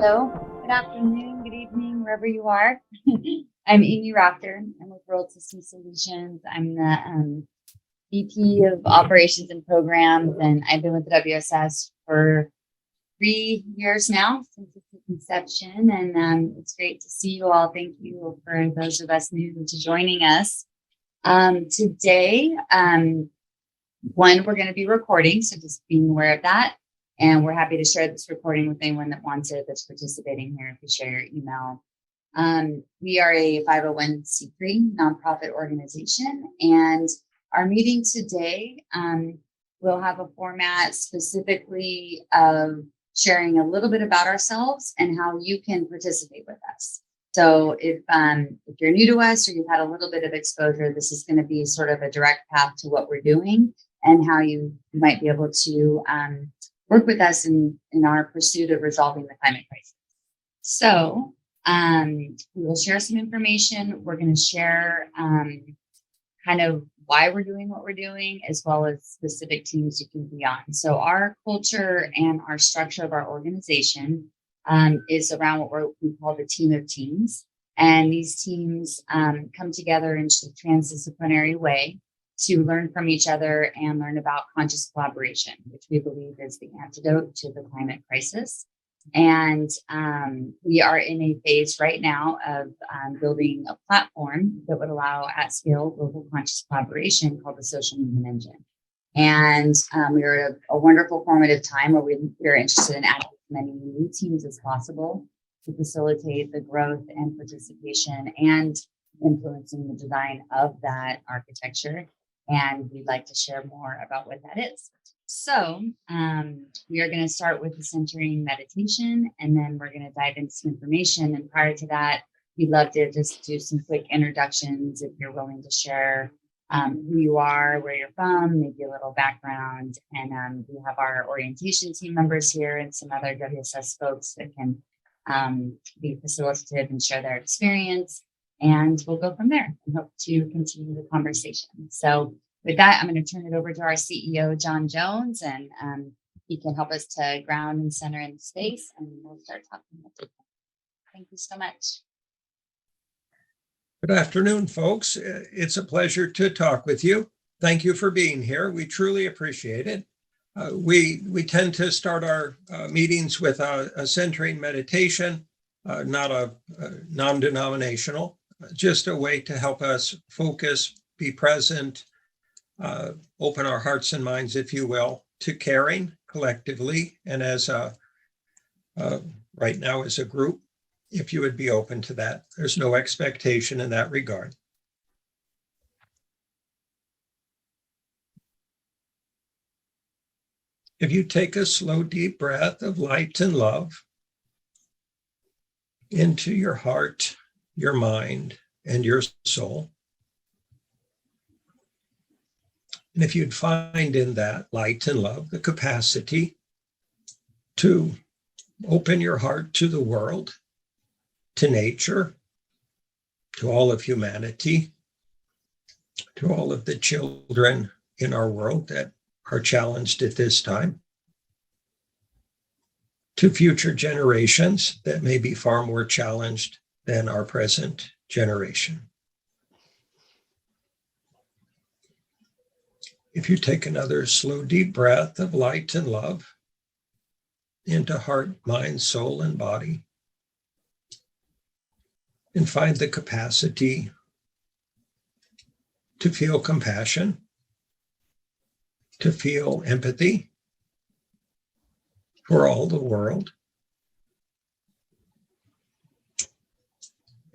Hello, good afternoon, good evening, wherever you are. I'm Amy Rafter. I'm with World System Solutions. I'm the VP of Operations and Programs, and I've been with the WSS for 3 years now since its inception. And it's great to see you all. Thank you for those of us new to joining us. Today, we're going to be recording, so just being aware of that. And we're happy to share this recording with anyone that wants it, that's participating here, if you share your email. We are a 501c3 nonprofit organization, and our meeting today will have a format specifically of sharing a little bit about ourselves and how you can participate with us. So if you're new to us or you've had a little bit of exposure, this is going to be sort of a direct path to what we're doing and how you might be able to work with us in our pursuit of resolving the climate crisis. So we will share some information. We're going to share kind of why we're doing what we're doing, as well as specific teams you can be on. So our culture and our structure of our organization is around what we call the team of teams. And these teams come together in a transdisciplinary way to learn from each other and learn about conscious collaboration, which we believe is the antidote to the climate crisis. And we are in a phase right now of building a platform that would allow at scale global conscious collaboration called the Social Movement Engine. And we are at a wonderful formative time where we're interested in adding as many new teams as possible to facilitate the growth and participation and influencing the design of that architecture. And we'd like to share more about what that is. So we are going to start with the centering meditation, and then we're going to dive into some information. And prior to that, we'd love to just do some quick introductions if you're willing to share who you are, where you're from, maybe a little background. And we have our orientation team members here and some other WSS folks that can be facilitative and share their experience. And we'll go from there and hope to continue the conversation. So with that, I'm going to turn it over to our CEO, John Jones, and he can help us to ground and center in space, and we'll start talking about it. Thank you so much. Good afternoon, folks. It's a pleasure to talk with you. Thank you for being here. We truly appreciate it. We tend to start our meetings with a centering meditation, not a non-denominational, just a way to help us focus, be present, open our hearts and minds, if you will, to caring collectively and as right now as a group, if you would be open to that. There's no expectation in that regard. If you take a slow, deep breath of light and love into your heart, your mind, and your soul. And if you'd find in that light and love the capacity to open your heart to the world, to nature, to all of humanity, to all of the children in our world that are challenged at this time, to future generations that may be far more challenged than our present generation. If you take another slow, deep breath of light and love into heart, mind, soul, and body, and find the capacity to feel compassion, to feel empathy for all the world,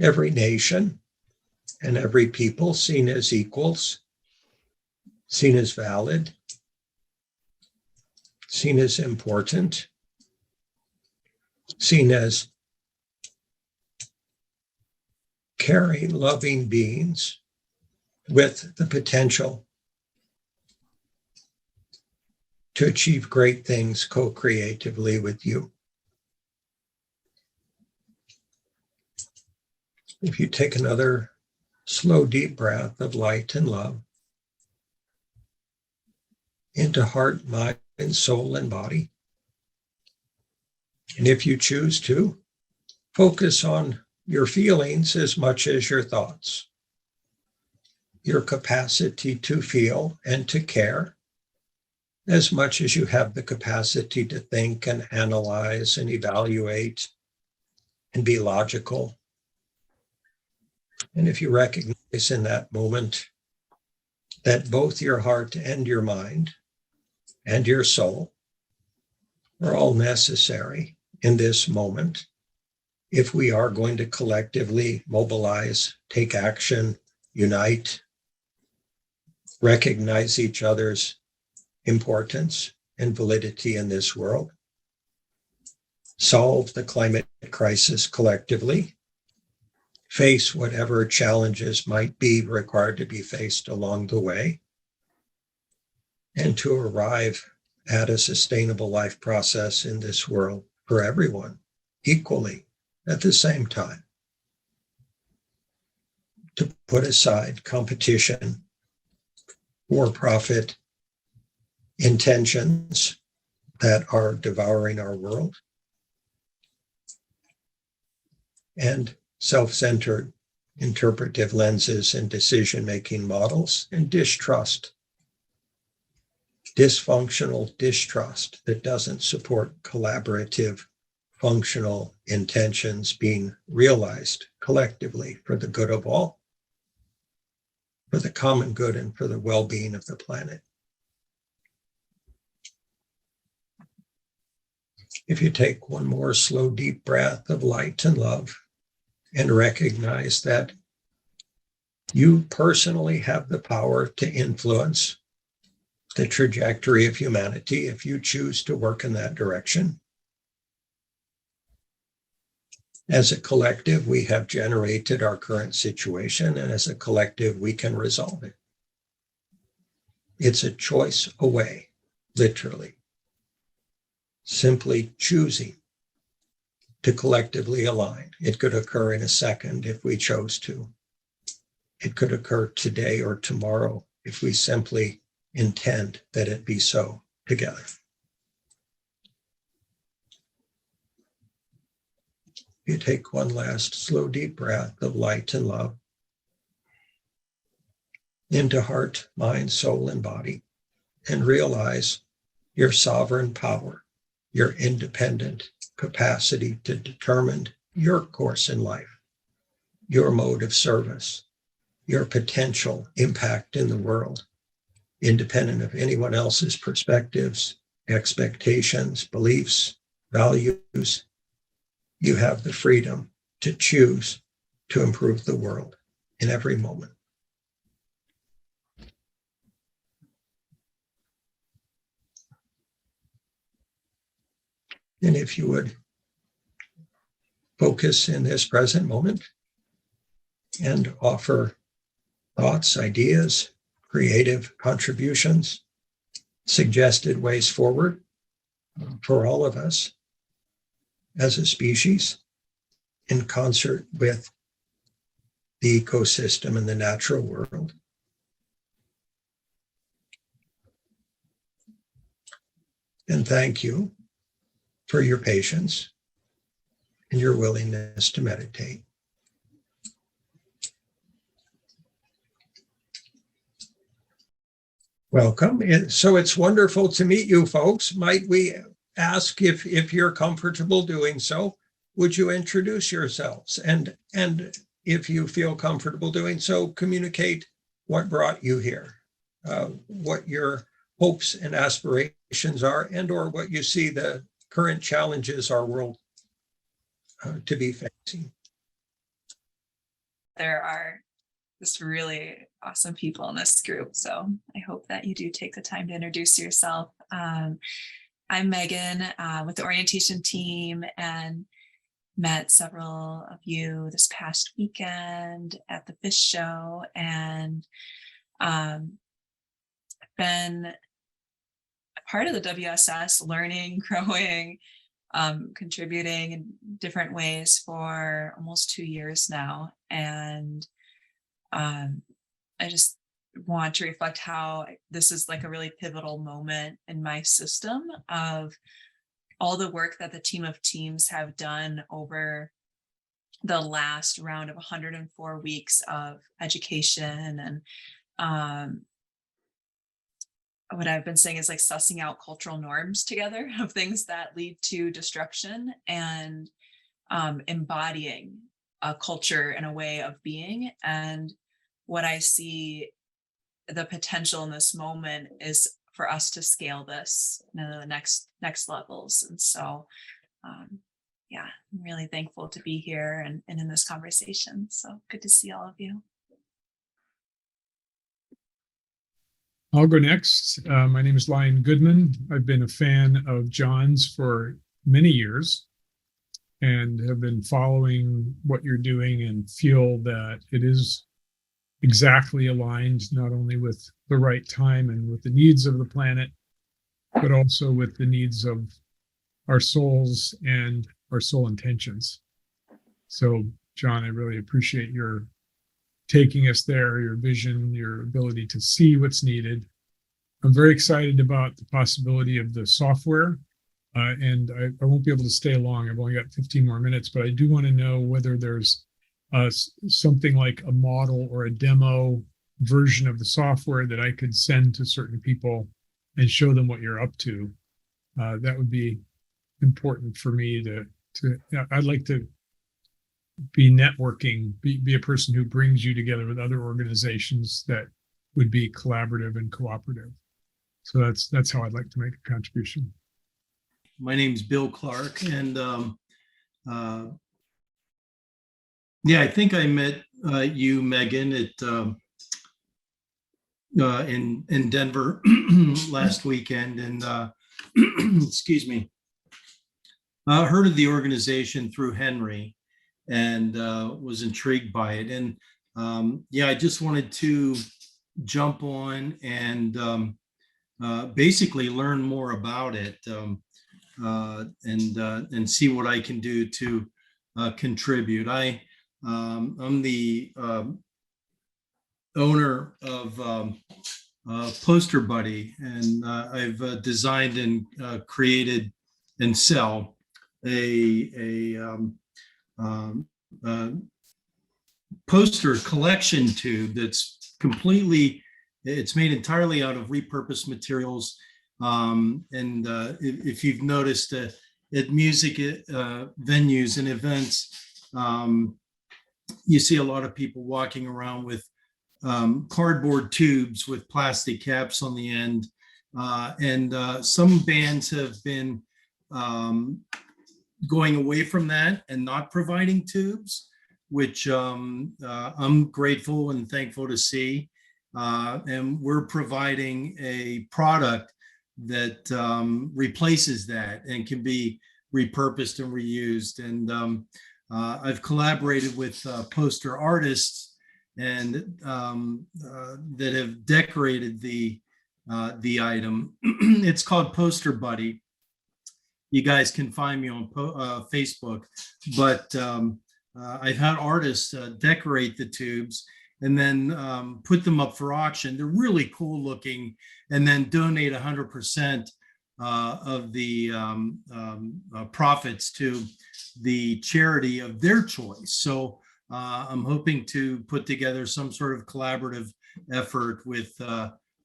every nation and every people seen as equals, seen as valid, seen as important, seen as caring, loving beings with the potential to achieve great things co-creatively with you. If you take another slow, deep breath of light and love into heart, mind, soul, and body, And if you choose to, focus on your feelings as much as your thoughts. Your capacity to feel and to care as much as you have the capacity to think and analyze and evaluate and be logical. And if you recognize in that moment that both your heart and your mind and your soul are all necessary in this moment, if we are going to collectively mobilize, take action, unite, recognize each other's importance and validity in this world, solve the climate crisis collectively, face whatever challenges might be required to be faced along the way, and to arrive at a sustainable life process in this world for everyone equally at the same time. To put aside competition, for-profit intentions that are devouring our world, and self-centered interpretive lenses and decision-making models, and distrust, dysfunctional distrust that doesn't support collaborative, functional intentions being realized collectively for the good of all, for the common good and for the well-being of the planet. If you take one more slow, deep breath of light and love and recognize that you personally have the power to influence the trajectory of humanity if you choose to work in that direction. As a collective, we have generated our current situation, and as a collective, we can resolve it. It's a choice away, literally. Simply choosing to collectively align. It could occur in a second if we chose to. It could occur today or tomorrow if we simply intend that it be so together. You take one last slow, deep breath of light and love into heart, mind, soul, and body, and realize your sovereign power, your independent capacity to determine your course in life, your mode of service, your potential impact in the world, independent of anyone else's perspectives, expectations, beliefs, values. You have the freedom to choose to improve the world in every moment. And if you would focus in this present moment and offer thoughts, ideas, creative contributions, suggested ways forward for all of us as a species in concert with the ecosystem and the natural world. And thank you for your patience and your willingness to meditate. Welcome. So it's wonderful to meet you folks. Might we ask if you're comfortable doing so, would you introduce yourselves? And if you feel comfortable doing so, communicate what brought you here, what your hopes and aspirations are, and or what you see the current challenges our world to be facing. There are just really awesome people in this group, so I hope that you do take the time to introduce yourself. I'm Megan with the orientation team, and met several of you this past weekend at the fish show, and been a part of the WSS, learning, growing, contributing in different ways for almost 2 years now. And I just want to reflect how this is like a really pivotal moment in my system of all the work that the team of teams have done over the last round of 104 weeks of education. And what I've been saying is like sussing out cultural norms together of things that lead to destruction, and embodying a culture and a way of being. And what I see the potential in this moment is for us to scale this to the next levels. And so yeah, I'm really thankful to be here and in this conversation. So good to see all of you. I'll go next. My name is Lyon Goodman. I've been a fan of John's for many years and have been following what you're doing and feel that it is exactly aligned not only with the right time and with the needs of the planet, but also with the needs of our souls and our soul intentions. So, John, I really appreciate your taking us there, your vision, your ability to see what's needed. I'm very excited about the possibility of the software, and I won't be able to stay long. I've only got 15 more minutes, but I do want to know whether there's something like a model or a demo version of the software that I could send to certain people and show them what you're up to. That would be important for me I'd like to be networking, be a person who brings you together with other organizations that would be collaborative and cooperative. So that's how I'd like to make a contribution. My name's Bill Clark, and yeah, I think I met you, Megan, at in Denver last weekend, and excuse me. Heard of the organization through Henry, and was intrigued by it. And yeah, I just wanted to jump on and basically learn more about it, and see what I can do to contribute. I'm the owner of Poster Buddy, and I've designed and created and sell a poster collection tube that's it's made entirely out of repurposed materials. And if you've noticed at music venues and events, you see a lot of people walking around with cardboard tubes with plastic caps on the end. And some bands have been going away from that and not providing tubes, which I'm grateful and thankful to see. And we're providing a product that replaces that and can be repurposed and reused. And I've collaborated with poster artists and that have decorated the item. It's called Poster Buddy. You guys can find me on Facebook, but I've had artists decorate the tubes and then put them up for auction. They're really cool looking, and then donate 100% of the profits to the charity of their choice. So I'm hoping to put together some sort of collaborative effort with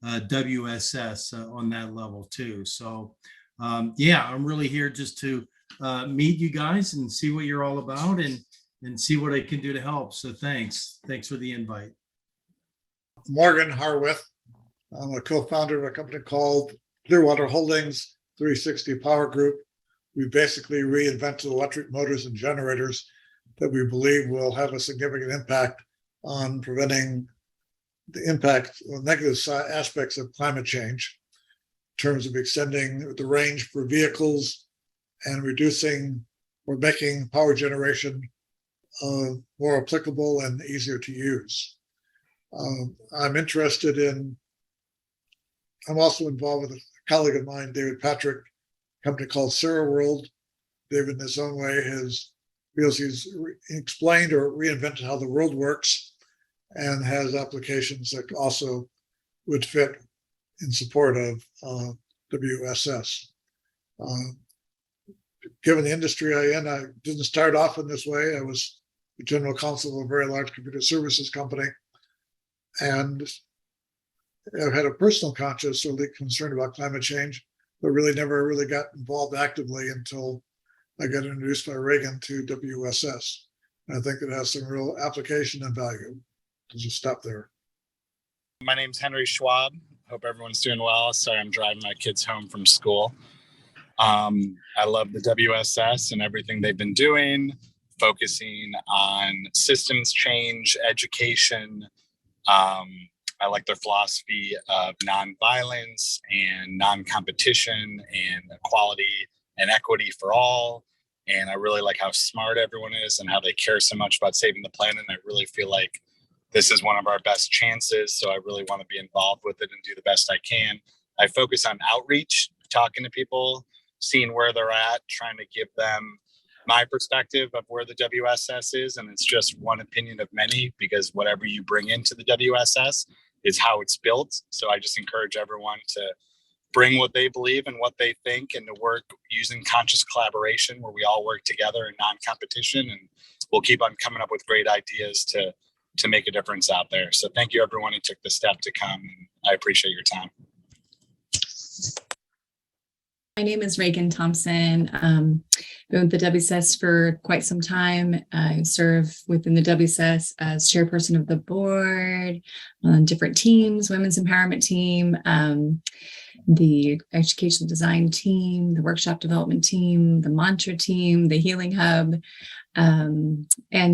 WSS on that level too. So yeah, I'm really here just to meet you guys and see what you're all about and see what I can do to help. So thanks for the invite. Morgan Harwith. I'm a co-founder of a company called Clearwater Holdings 360 Power Group. We basically reinvented electric motors and generators that we believe will have a significant impact on preventing the impact or negative aspects of climate change in terms of extending the range for vehicles and reducing or making power generation more applicable and easier to use. I'm also involved with a colleague of mine, David Patrick, a company called Sarah World. David, in his own way, feels he's explained or reinvented how the world works and has applications that also would fit in support of WSS. given the industry I didn't start off in this way. I was the general counsel of a very large computer services company. And I've had a personal conscious or concern about climate change, but really never really got involved actively until I got introduced by Reagan to WSS. And I think it has some real application and value. I'll just stop there. My name's Henry Schwab. Hope everyone's doing well. Sorry, I'm driving my kids home from school. I love the WSS and everything they've been doing, focusing on systems change, education. I like their philosophy of nonviolence and non-competition and equality and equity for all. And I really like how smart everyone is and how they care so much about saving the planet. And I really feel like this is one of our best chances. So I really want to be involved with it and do the best I can. I focus on outreach, talking to people, seeing where they're at, trying to give them my perspective of where the WSS is. And it's just one opinion of many, because whatever you bring into the WSS is how it's built. So I just encourage everyone to bring what they believe and what they think, and to work using conscious collaboration where we all work together in non-competition, and we'll keep on coming up with great ideas to make a difference out there. So thank you everyone who took the step to come. I appreciate your time. My name is Reagan Thompson. Been with the WSS for quite some time. I serve within the WSS as chairperson of the board on different teams, women's empowerment team, the educational design team, the workshop development team, the mantra team, the healing hub, and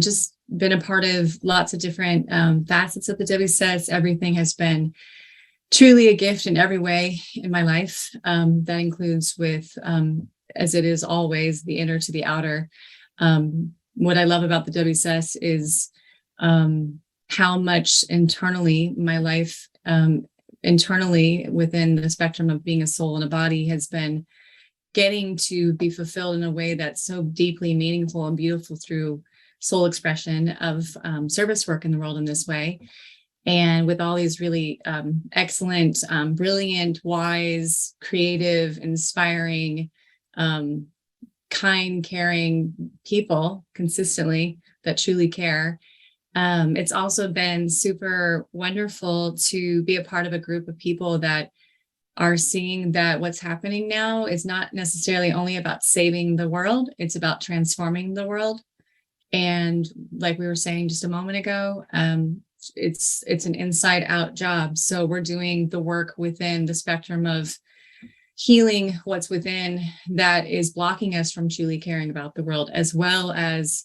just been a part of lots of different facets of the WSS. Everything has been truly a gift in every way in my life. That includes with, as it is always, the inner to the outer. What I love about the WSS is how much internally my life, internally within the spectrum of being a soul and a body, has been getting to be fulfilled in a way that's so deeply meaningful and beautiful through soul expression of service work in the world in this way. And with all these really excellent, brilliant, wise, creative, inspiring, kind, caring people consistently that truly care. It's also been super wonderful to be a part of a group of people that are seeing that what's happening now is not necessarily only about saving the world, it's about transforming the world. And like we were saying just a moment ago, it's an inside out job. So we're doing the work within the spectrum of healing what's within that is blocking us from truly caring about the world, as well as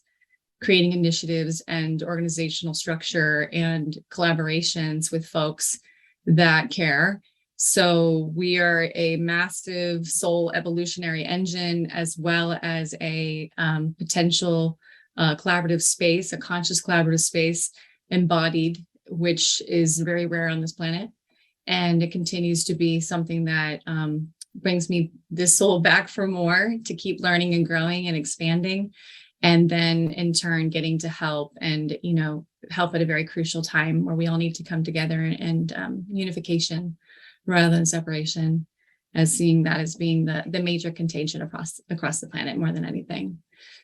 creating initiatives and organizational structure and collaborations with folks that care. So we are a massive soul evolutionary engine, as well as a potential collaborative space, a conscious collaborative space embodied, which is very rare on this planet. And it continues to be something that brings me this soul back for more, to keep learning and growing and expanding. And then in turn, getting to help and, help at a very crucial time where we all need to come together and unification rather than separation, as seeing that as being the major contagion across the planet more than anything.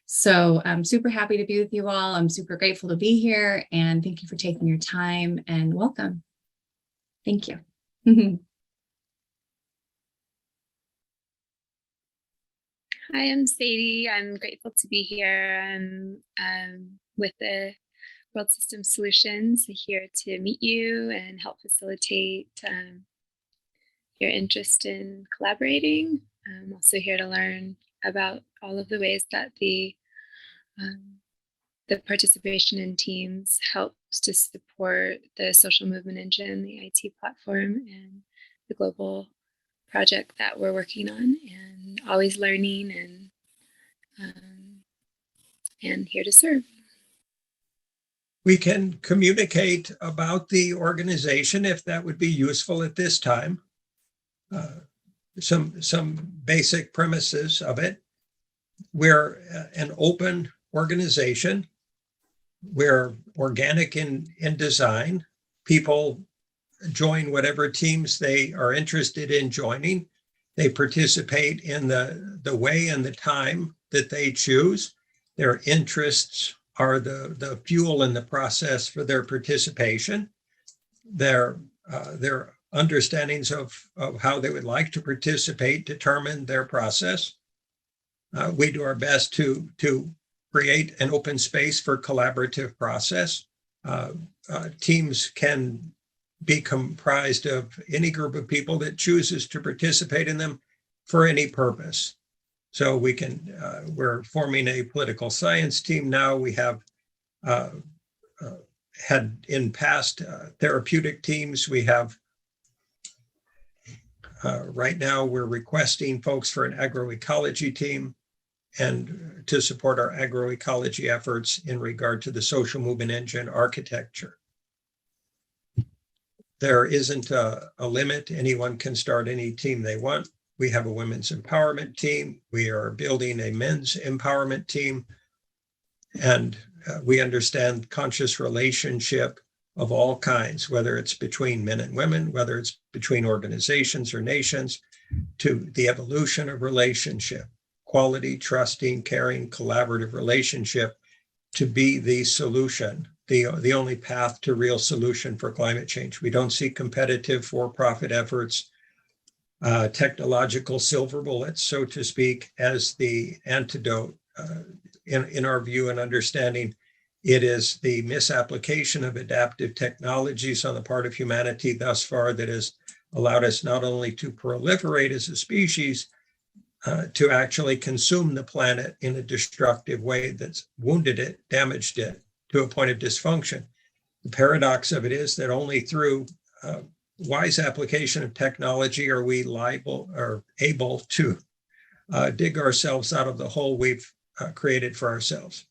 So I'm super happy to be with you all. I'm super grateful to be here, and thank you for taking your time, and welcome. Thank you. Hi, I'm Sadie. I'm grateful to be here. I'm with the World System Solutions, here to meet you and help facilitate your interest in collaborating. I'm also here to learn about all of the ways that the participation in teams helps to support the social movement engine, the IT platform, and the global project that we're working on, and always learning and here to serve. We can communicate about the organization if that would be useful at this time. Some basic premises of it. We're an open organization. We're organic in design. People join whatever teams they are interested in joining, They participate in the way and the time that they choose. Their interests are the fuel in the process for their participation. Their understandings of how they would like to participate determine their process. We do our best to create an open space for collaborative process. Teams can be comprised of any group of people that chooses to participate in them for any purpose. So we're forming a political science team now. We have had in past therapeutic teams. We have right now we're requesting folks for an agroecology team and to support our agroecology efforts in regard to the social movement engine architecture. There isn't a limit. Anyone can start any team they want. We have a women's empowerment team. We are building a men's empowerment team. And we understand conscious relationship of all kinds, whether it's between men and women, whether it's between organizations or nations, to the evolution of relationship, quality, trusting, caring, collaborative relationship to be the solution, the only path to real solution for climate change. We don't see competitive for-profit efforts, technological silver bullets, so to speak, as the antidote. In our view and understanding, it is the misapplication of adaptive technologies on the part of humanity thus far that has allowed us not only to proliferate as a species, to actually consume the planet in a destructive way that's wounded it, damaged it to a point of dysfunction. The paradox of it is that only through wise application of technology are we able to dig ourselves out of the hole we've created for ourselves.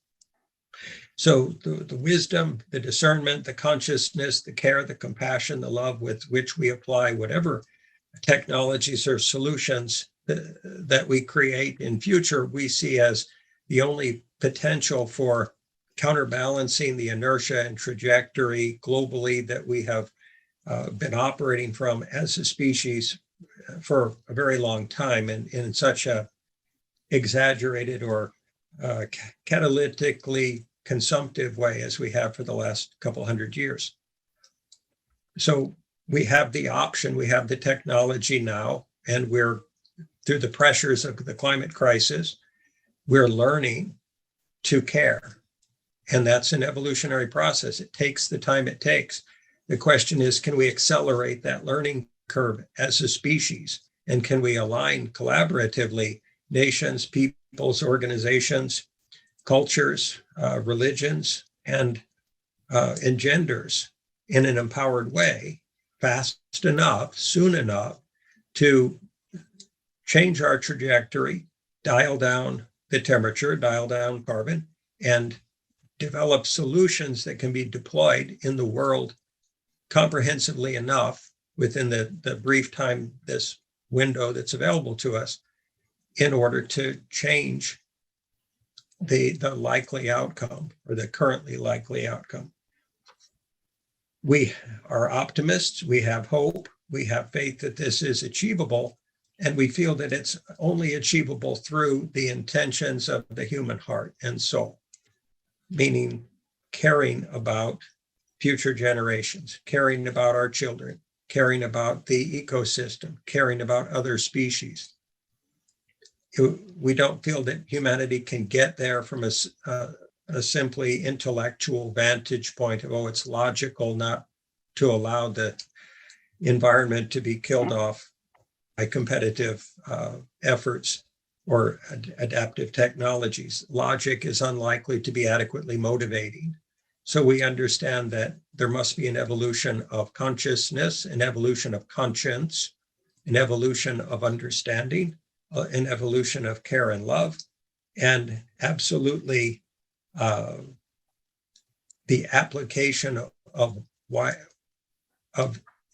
So the wisdom, the discernment, the consciousness, the care, the compassion, the love with which we apply whatever technologies or solutions that we create in future, we see as the only potential for counterbalancing the inertia and trajectory globally that we have been operating from as a species for a very long time, and in such a exaggerated or catalytically consumptive way as we have for the last couple hundred years. So we have the option, we have the technology now, and we're through the pressures of the climate crisis, we're learning to care. And that's an evolutionary process. It takes the time it takes. The question is, can we accelerate that learning curve as a species? And can we align collaboratively nations, peoples, organizations, cultures, religions, and genders in an empowered way, fast enough, soon enough to change our trajectory, dial down the temperature, dial down carbon, and develop solutions that can be deployed in the world comprehensively enough within the brief time, this window that's available to us, in order to change the likely outcome or the currently likely outcome. We are optimists, we have hope, we have faith that this is achievable, and we feel that it's only achievable through the intentions of the human heart and soul, meaning caring about future generations, caring about our children, caring about the ecosystem, caring about other species. We don't feel that humanity can get there from a simply intellectual vantage point of, oh, it's logical not to allow the environment to be killed off by competitive efforts or adaptive technologies. Logic is unlikely to be adequately motivating. So we understand that there must be an evolution of consciousness, an evolution of conscience, an evolution of understanding, an evolution of care and love, and absolutely the application of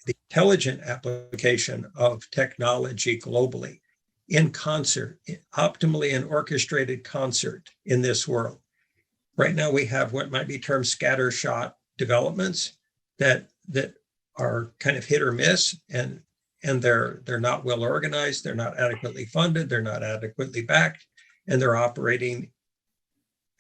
the intelligent application of technology globally in concert, optimally in orchestrated concert in this world. Right now, we have what might be termed scattershot developments that are kind of hit or miss, and and they're not well organized, they're not adequately funded, they're not adequately backed, and they're operating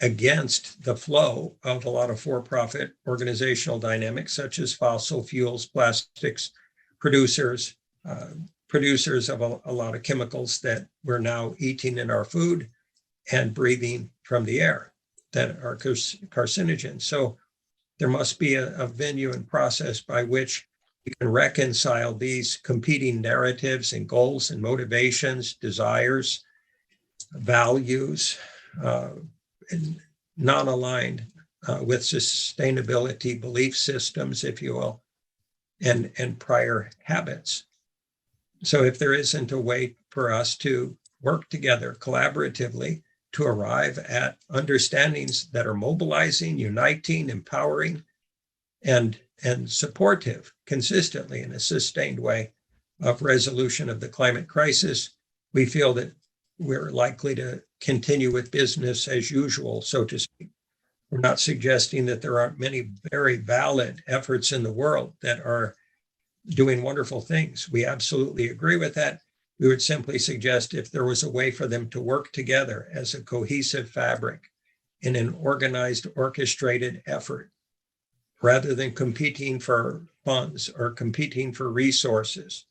against the flow of a lot of for-profit organizational dynamics, such as fossil fuels, plastics, producers of a lot of chemicals that we're now eating in our food and breathing from the air that are carcinogens. So there must be a venue and process by which we can reconcile these competing narratives and goals and motivations, desires, values, and non-aligned with sustainability belief systems, if you will, and prior habits. So if there isn't a way for us to work together collaboratively to arrive at understandings that are mobilizing, uniting, empowering, and supportive consistently in a sustained way of resolution of the climate crisis, we feel that we're likely to continue with business as usual, so to speak. We're not suggesting that there aren't many very valid efforts in the world that are doing wonderful things. We absolutely agree with that. We would simply suggest if there was a way for them to work together as a cohesive fabric in an organized, orchestrated effort, rather than competing for funds or competing for resources.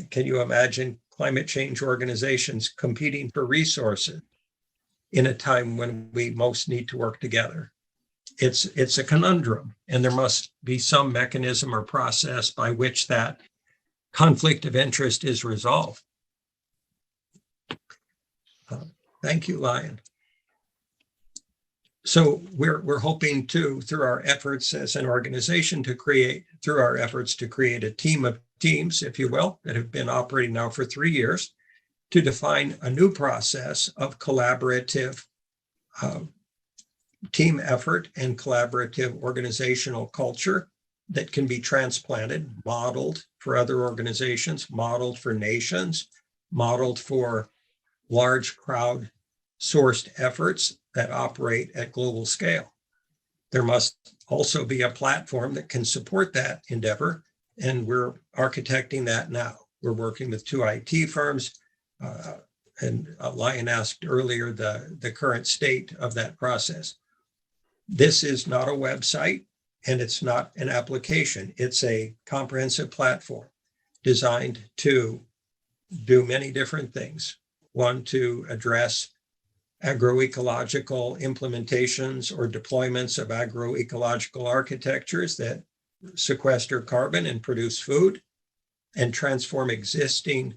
Can you imagine climate change organizations competing for resources in a time when we most need to work together? It's a conundrum, and there must be some mechanism or process by which that conflict of interest is resolved. Thank you, Lion. So we're hoping to, through our efforts as an organization, to create a team of teams, if you will, that have been operating now for 3 years, to define a new process of collaborative team effort and collaborative organizational culture that can be transplanted, modeled for other organizations, modeled for nations, modeled for large crowd sourced efforts that operate at global scale. There must also be a platform that can support that endeavor, and we're architecting that now. We're working with 2 IT firms, and Lion asked earlier the current state of that process. This is not a website, and it's not an application. It's a comprehensive platform designed to do many different things. One, to address agroecological implementations or deployments of agroecological architectures that sequester carbon and produce food and transform existing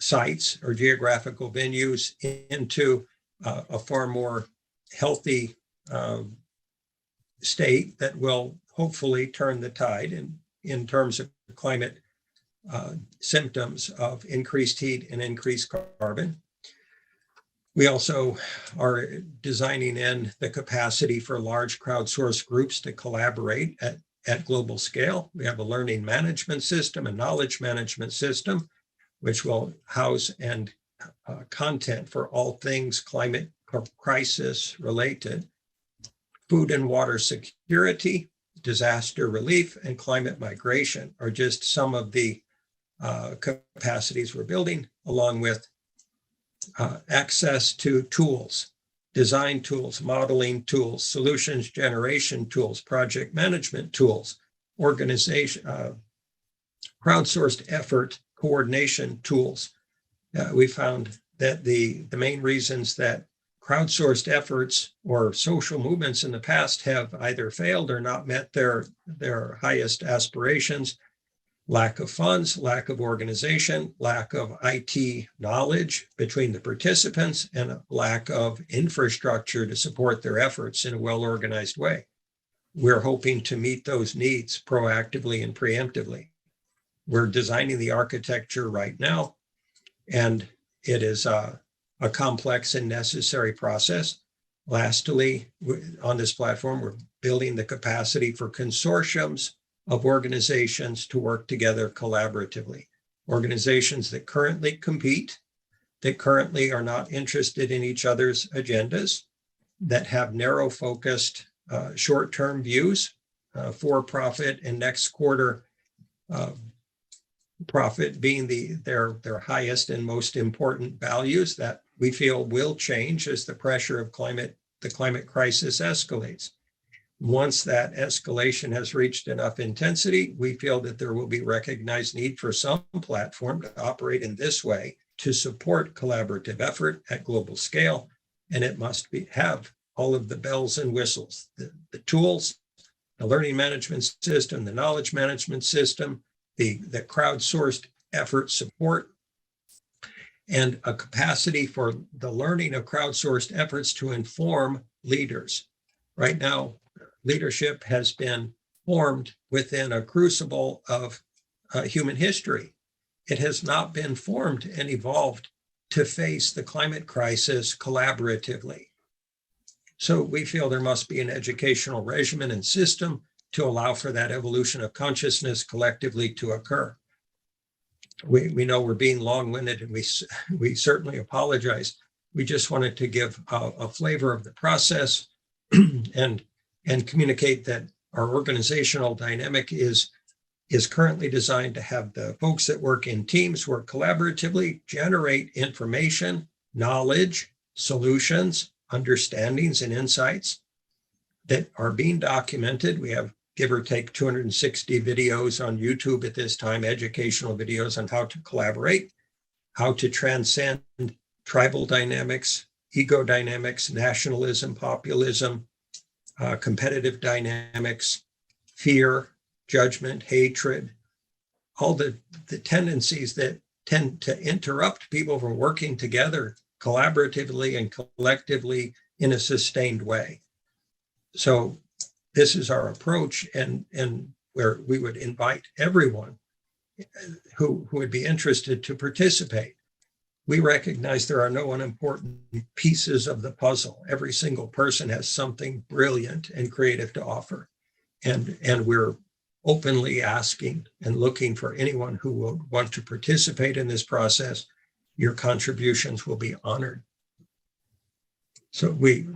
sites or geographical venues into a far more healthy state that will hopefully turn the tide in terms of climate symptoms of increased heat and increased carbon. We also are designing in the capacity for large crowdsourced groups to collaborate at global scale. We have a learning management system, a knowledge management system, which will house and content for all things climate crisis related. Food and water security, disaster relief, and climate migration are just some of the capacities we're building, along with access to tools, design tools, modeling tools, solutions generation tools, project management tools, organization, crowdsourced effort coordination tools. We found that the main reasons that crowdsourced efforts or social movements in the past have either failed or not met their highest aspirations: lack of funds, lack of organization, lack of IT knowledge between the participants, and a lack of infrastructure to support their efforts in a well-organized way. We're hoping to meet those needs proactively and preemptively. We're designing the architecture right now, and it is a complex and necessary process. Lastly, on this platform, we're building the capacity for consortiums of organizations to work together collaboratively. Organizations that currently compete, that currently are not interested in each other's agendas, that have narrow focused short-term views, for profit and next quarter profit being their highest and most important values that we feel will change as the pressure of the climate crisis escalates. Once that escalation has reached enough intensity, we feel that there will be recognized need for some platform to operate in this way to support collaborative effort at global scale. And it must have all of the bells and whistles, the tools, the learning management system, the knowledge management system, the crowdsourced effort support, and a capacity for the learning of crowdsourced efforts to inform leaders. Right now, leadership has been formed within a crucible of human history. It has not been formed and evolved to face the climate crisis collaboratively. So we feel there must be an educational regimen and system to allow for that evolution of consciousness collectively to occur. We know we're being long-winded, and we certainly apologize. We just wanted to give a flavor of the process and communicate that our organizational dynamic is currently designed to have the folks that work in teams work collaboratively, generate information, knowledge, solutions, understandings, and insights that are being documented. We have, give or take, 260 videos on YouTube at this time, educational videos on how to collaborate, how to transcend tribal dynamics, ego dynamics, nationalism, populism, competitive dynamics, fear, judgment, hatred, all the tendencies that tend to interrupt people from working together collaboratively and collectively in a sustained way. So this is our approach, and where we would invite everyone who would be interested to participate. We recognize there are no unimportant pieces of the puzzle. Every single person has something brilliant and creative to offer. And we're openly asking and looking for anyone who will want to participate in this process. Your contributions will be honored. So we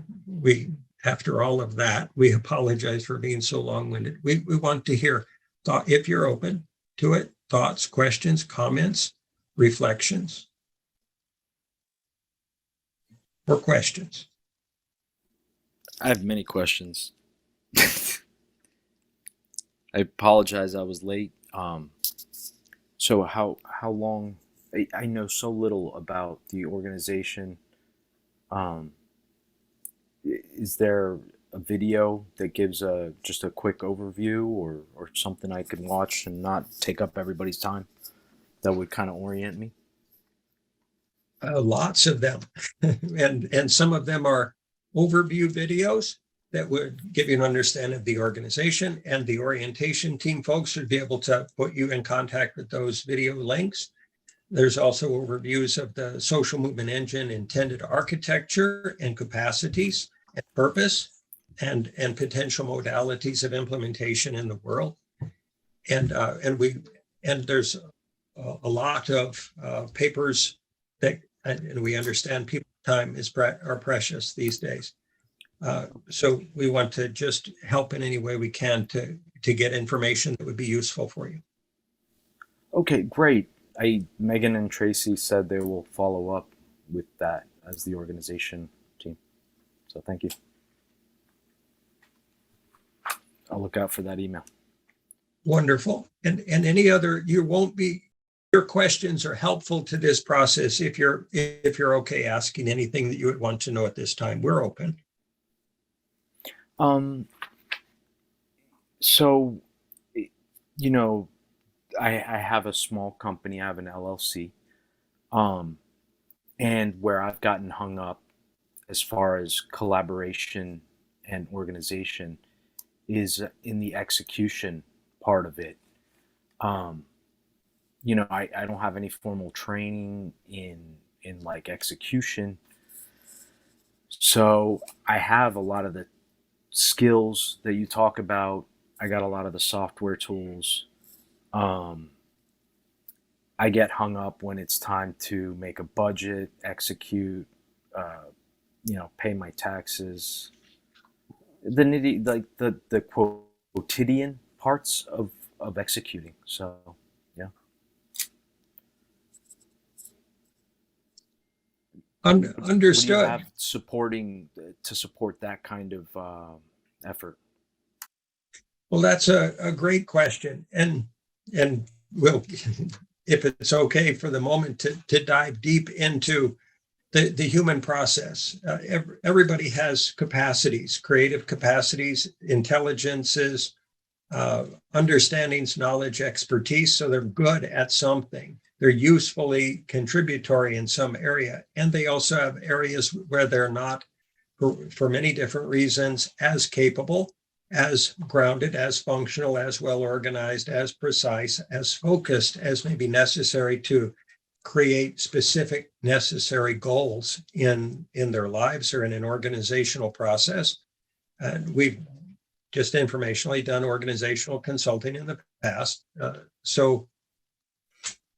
after all of that, we apologize for being so long-winded. We want to hear if you're open to it, thoughts, questions, comments, reflections, or questions. I have many questions. I apologize I was late. So how long? I know so little about the organization. Is there a video that gives just a quick overview or something I could watch and not take up everybody's time that would kind of orient me? Lots of them. and some of them are overview videos that would give you an understanding of the organization, and the orientation team folks would be able to put you in contact with those video links. There's also overviews of the social movement engine, intended architecture and capacities and purpose and potential modalities of implementation in the world. And there's a lot of papers that, and we understand people's time are precious these days. So we want to just help in any way we can to get information that would be useful for you. Okay, great. Megan and Tracy said they will follow up with that as the organization team. So thank you. I'll look out for that email. Wonderful. And any other, your questions are helpful to this process. If you're okay asking anything that you would want to know at this time, we're open. So, you know, I have a small company. I have an LLC, and where I've gotten hung up as far as collaboration and organization is in the execution part of it. You know, I don't have any formal training in like execution, so I have a lot of the skills that you talk about. I got a lot of the software tools. I get hung up when it's time to make a budget, execute, pay my taxes, the quotidian parts of executing. So, yeah. What do you Understood. have supporting to support that kind of effort? Well, that's a great question. And we'll, if it's okay for the moment, to dive deep into the human process. Everybody has capacities, creative capacities, intelligences, understandings, knowledge, expertise. So they're good at something. They're usefully contributory in some area. And they also have areas where they're not, for many different reasons, as capable, as grounded, as functional, as well organized, as precise, as focused as may be necessary to create specific necessary goals in their lives or in an organizational process. And we've just informationally done organizational consulting in the past. So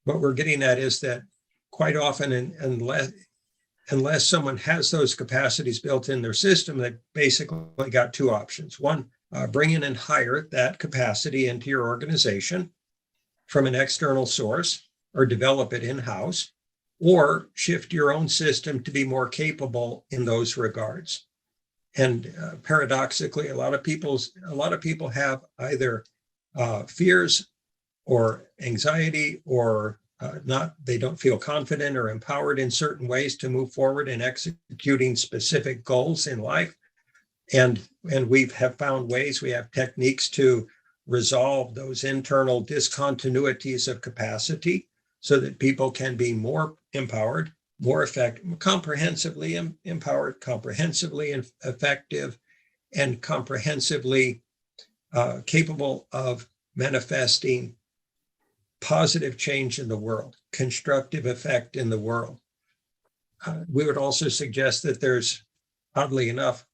what we're getting at is that quite often, unless someone has those capacities built in their system, they've basically got two options. One, bring in and hire that capacity into your organization from an external source or develop it in-house, or shift your own system to be more capable in those regards. And paradoxically, a lot of people have either fears or anxiety or they don't feel confident or empowered in certain ways to move forward in executing specific goals in life. And we have found ways, we have techniques to resolve those internal discontinuities of capacity so that people can be more empowered, more effective, comprehensively empowered, comprehensively effective, and comprehensively capable of manifesting positive change in the world, constructive effect in the world. We would also suggest that oddly enough,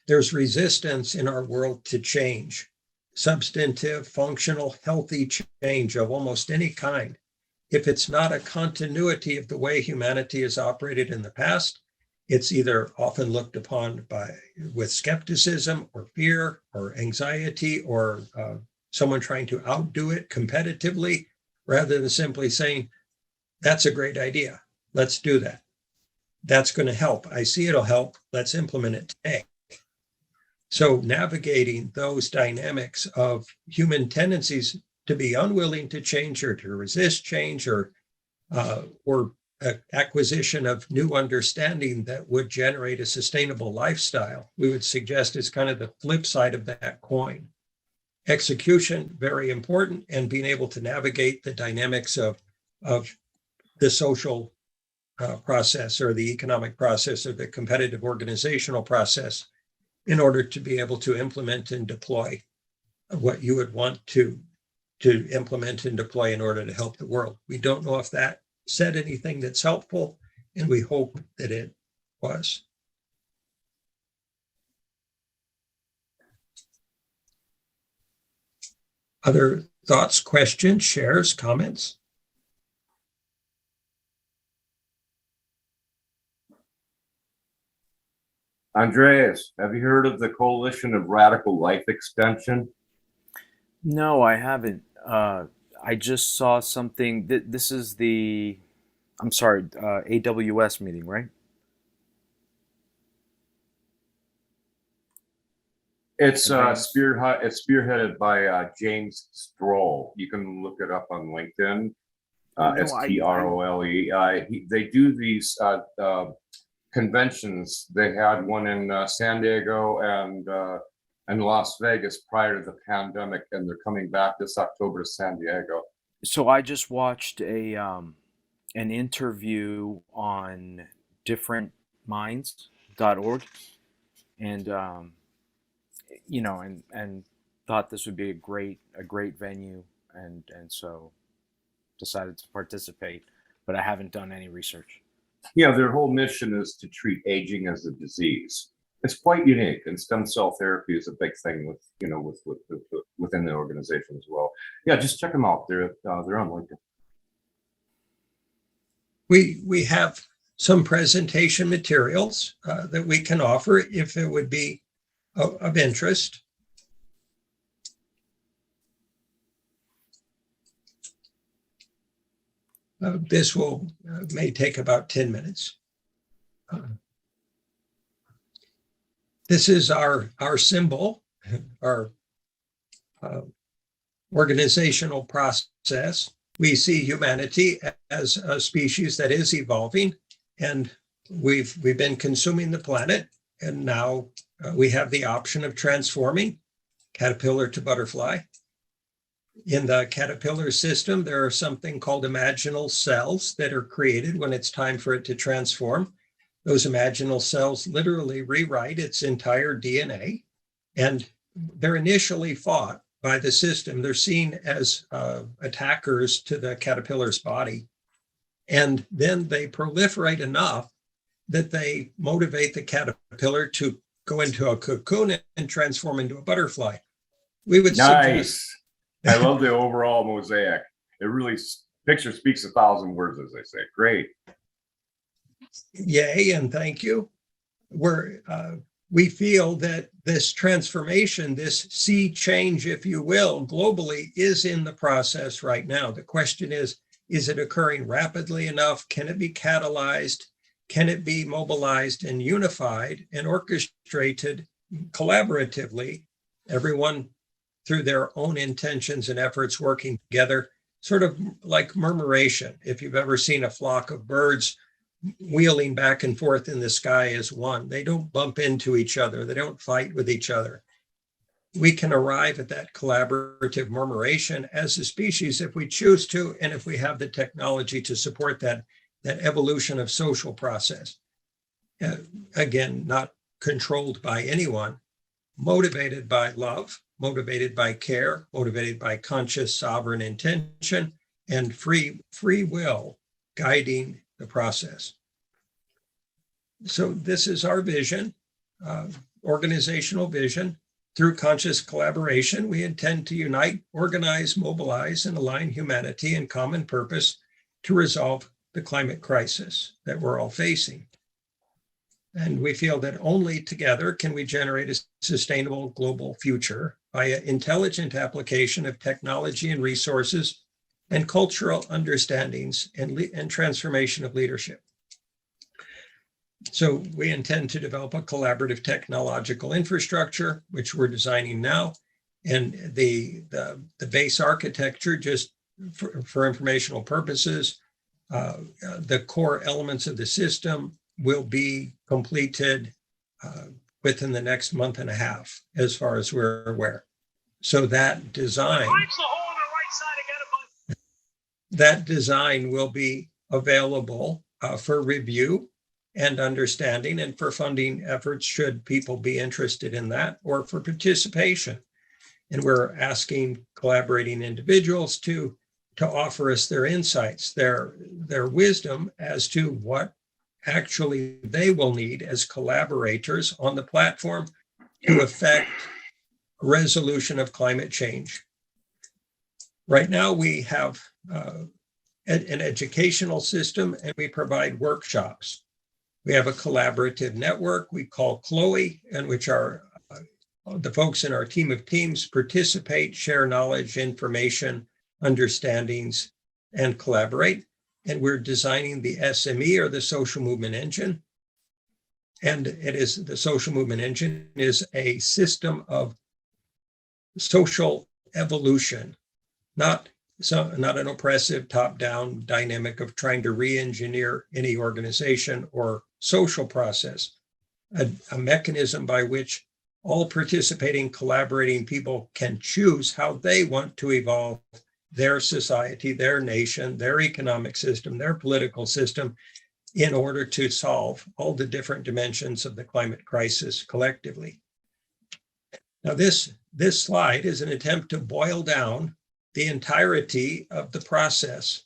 there's resistance in our world to change, substantive, functional, healthy change of almost any kind. If it's not a continuity of the way humanity has operated in the past, it's either often looked upon with skepticism or fear or anxiety or someone trying to outdo it competitively, rather than simply saying, that's a great idea, let's do that. That's going to help. I see it'll help. Let's implement it today. So navigating those dynamics of human tendencies to be unwilling to change or to resist change or acquisition of new understanding that would generate a sustainable lifestyle, we would suggest is kind of the flip side of that coin. Execution, very important, and being able to navigate the dynamics of the social process or the economic process or the competitive organizational process in order to be able to implement and deploy what you would want to implement and deploy in order to help the world. We don't know if that said anything that's helpful, and we hope that it was. Other thoughts, questions, shares, comments? Andreas, have you heard of the Coalition of Radical Life Extension? No, I haven't. I just saw something. This is the, I'm sorry, AWS meeting, right? It's spearheaded by James Stroll. You can look it up on LinkedIn. Strole. They do these conventions. They had one in San Diego and Las Vegas prior to the pandemic, and they're coming back this October to San Diego. So I just watched an interview on differentminds.org, and and thought this would be a great venue, and so decided to participate, but I haven't done any research. Yeah, their whole mission is to treat aging as a disease. It's quite unique, and stem cell therapy is a big thing within the organization as well. Yeah, just check them out. They're on LinkedIn. We have some presentation materials that we can offer if it would be of interest. This may take about 10 minutes. This is our symbol, our organizational process. We see humanity as a species that is evolving, and we've been consuming the planet, and now we have the option of transforming caterpillar to butterfly. In the caterpillar system, there are something called imaginal cells that are created when it's time for it to transform. Those imaginal cells literally rewrite its entire DNA, and they're initially fought by the system. They're seen as attackers to the caterpillar's body. And then they proliferate enough that they motivate the caterpillar to go into a cocoon and transform into a butterfly. We would Nice. I love the overall mosaic. It really, picture speaks 1,000 words, as they say. Great. Yay, and thank you. We feel that this transformation, this sea change, if you will, globally is in the process right now. The question is it occurring rapidly enough? Can it be catalyzed? Can it be mobilized and unified and orchestrated collaboratively? Everyone through their own intentions and efforts working together, sort of like murmuration. If you've ever seen a flock of birds wheeling back and forth in the sky as one, they don't bump into each other. They don't fight with each other. We can arrive at that collaborative murmuration as a species if we choose to, and if we have the technology to support that evolution of social process. Again, not controlled by anyone, motivated by love, motivated by care, motivated by conscious sovereign intention, and free will guiding the process. So this is our vision, organizational vision. Through conscious collaboration, we intend to unite, organize, mobilize, and align humanity in common purpose to resolve the climate crisis that we're all facing. And we feel that only together can we generate a sustainable global future via intelligent application of technology and resources and cultural understandings and transformation of leadership. So we intend to develop a collaborative technological infrastructure, which we're designing now. And the base architecture, just for informational purposes, the core elements of the system will be completed within the next month and a half, as far as we're aware. So that design will be available for review and understanding, and for funding efforts should people be interested in that, or for participation. And we're asking collaborating individuals to offer us their insights, their wisdom as to what actually they will need as collaborators on the platform to affect resolution of climate change. Right now, we have an educational system, and we provide workshops. We have a collaborative network we call Chloe, in which the folks in our team of teams participate, share knowledge, information, understandings, and collaborate. And we're designing the SME, or the social movement engine. And the social movement engine is a system of social evolution, not an oppressive top-down dynamic of trying to re-engineer any organization or social process, a mechanism by which all participating, collaborating people can choose how they want to evolve their society, their nation, their economic system, their political system, in order to solve all the different dimensions of the climate crisis collectively. Now, this slide is an attempt to boil down the entirety of the process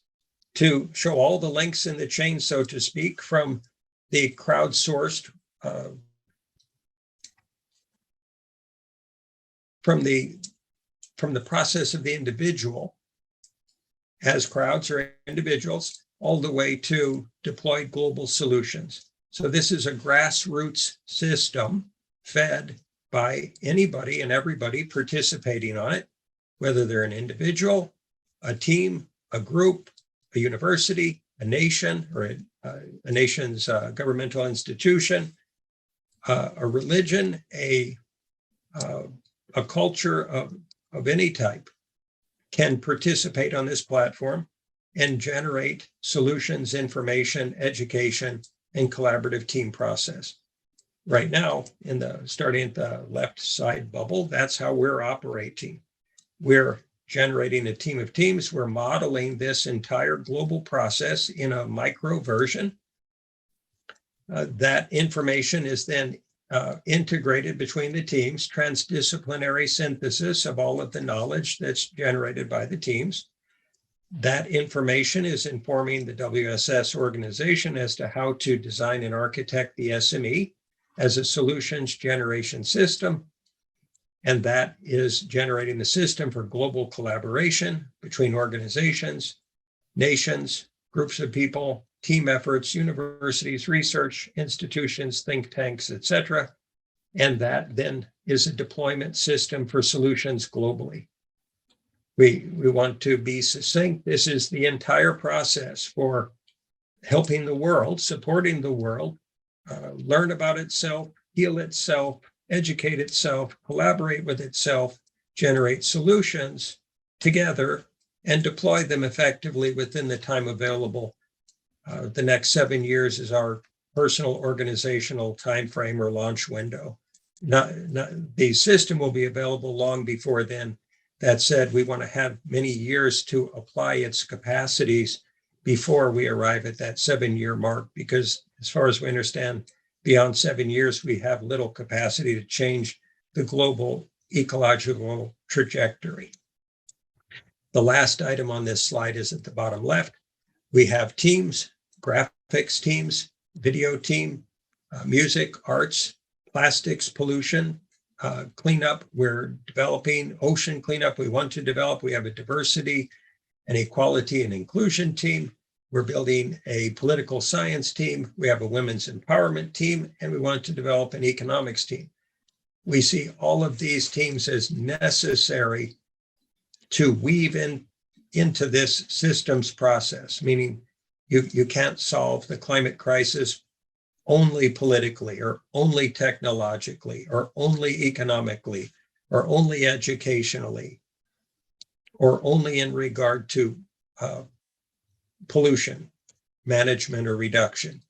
to show all the links in the chain, so to speak, from the crowdsourced, from the process of the individual as crowds or individuals, all the way to deployed global solutions. So this is a grassroots system fed by anybody and everybody participating on it, whether they're an individual, a team, a group, a university, a nation, or a nation's governmental institution, a religion, a culture of any type can participate on this platform and generate solutions, information, education, and collaborative team process. Right now, starting at the left side bubble, that's how we're operating. We're generating a team of teams. We're modeling this entire global process in a micro version. That information is then integrated between the teams, transdisciplinary synthesis of all of the knowledge that's generated by the teams. That information is informing the WSS organization as to how to design and architect the SME as a solutions generation system. And that is generating the system for global collaboration between organizations, nations, groups of people, team efforts, universities, research institutions, think tanks, etc. And that then is a deployment system for solutions globally. We want to be succinct. This is the entire process for helping the world, supporting the world, learn about itself, heal itself, educate itself, collaborate with itself, generate solutions together, and deploy them effectively within the time available. The next 7 years is our personal organizational timeframe or launch window. The system will be available long before then. That said, we want to have many years to apply its capacities before we arrive at that 7-year mark, because as far as we understand, beyond 7 years, we have little capacity to change the global ecological trajectory. The last item on this slide is at the bottom left. We have teams, graphics teams, video team, music, arts, plastics, pollution, cleanup. We're developing ocean cleanup. We want to develop. We have a diversity and equality and inclusion team. We're building a political science team. We have a women's empowerment team, and we want to develop an economics team. We see all of these teams as necessary to weave into this systems process, meaning you can't solve the climate crisis only politically or only technologically or only economically or only educationally or only in regard to pollution management or reduction.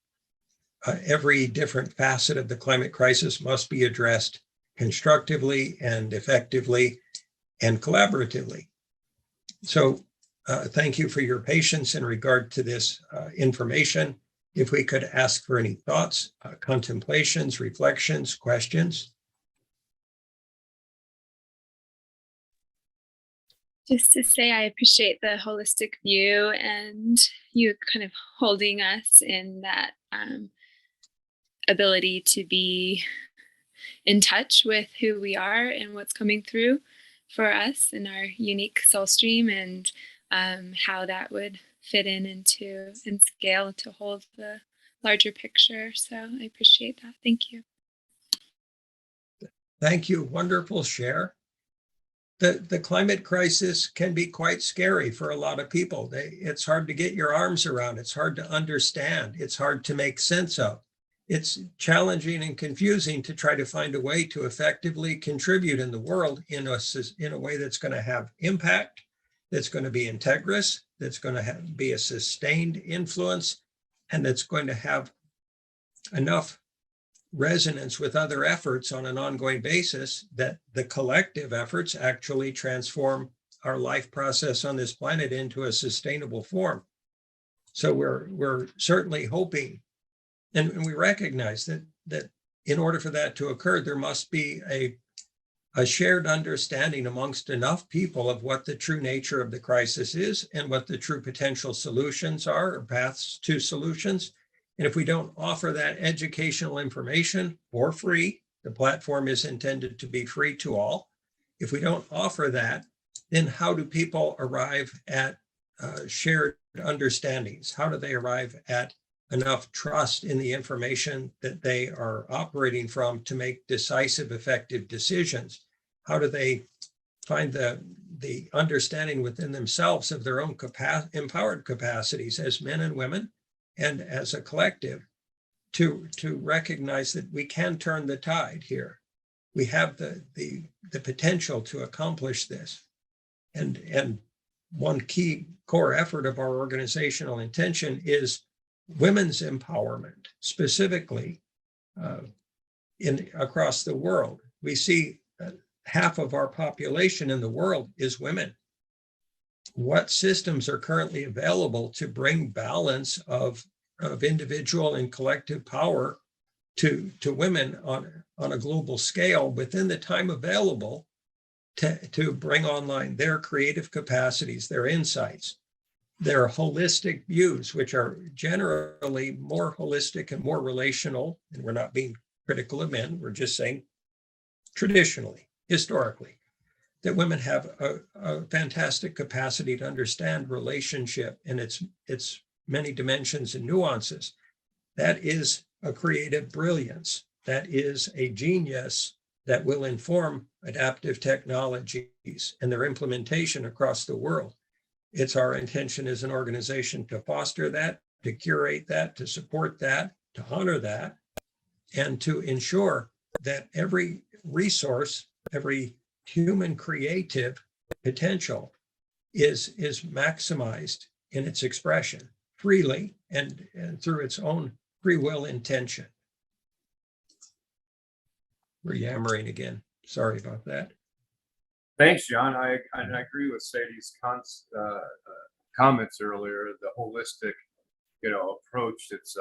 Every different facet of the climate crisis must be addressed constructively and effectively and collaboratively. So thank you for your patience in regard to this information. If we could ask for any thoughts, contemplations, reflections, questions. Just to say, I appreciate the holistic view and you kind of holding us in that ability to be in touch with who we are and what's coming through for us in our unique soul stream, and how that would fit into and scale to hold the larger picture. So I appreciate that. Thank you. Thank you. Wonderful share. The climate crisis can be quite scary for a lot of people. It's hard to get your arms around. It's hard to understand. It's hard to make sense of. It's challenging and confusing to try to find a way to effectively contribute in the world in a way that's going to have impact, that's going to be integrous, that's going to be a sustained influence, and that's going to have enough resonance with other efforts on an ongoing basis that the collective efforts actually transform our life process on this planet into a sustainable form. So we're certainly hoping, and we recognize that in order for that to occur, there must be a shared understanding amongst enough people of what the true nature of the crisis is and what the true potential solutions are or paths to solutions. And if we don't offer that educational information for free, the platform is intended to be free to all. If we don't offer that, then how do people arrive at shared understandings? How do they arrive at enough trust in the information that they are operating from to make decisive, effective decisions? How do they find the understanding within themselves of their own empowered capacities as men and women and as a collective to recognize that we can turn the tide here. We have the potential to accomplish this. And one key core effort of our organizational intention is women's empowerment, specifically across the world. We see half of our population in the world is women. What systems are currently available to bring balance of individual and collective power to women on a global scale within the time available to bring online their creative capacities, their insights, their holistic views, which are generally more holistic and more relational. And we're not being critical of men, we're just saying traditionally, historically, that women have a fantastic capacity to understand relationship and its many dimensions and nuances. That is a creative brilliance. That is a genius that will inform adaptive technologies and their implementation across the world. It's our intention as an organization to foster that, to curate that, to support that, to honor that, and to ensure that every resource, every human creative potential is maximized in its expression freely and through its own free will intention. We're yammering again. Sorry about that. Thanks, John. I agree with Sadie's comments earlier. The holistic, approach that's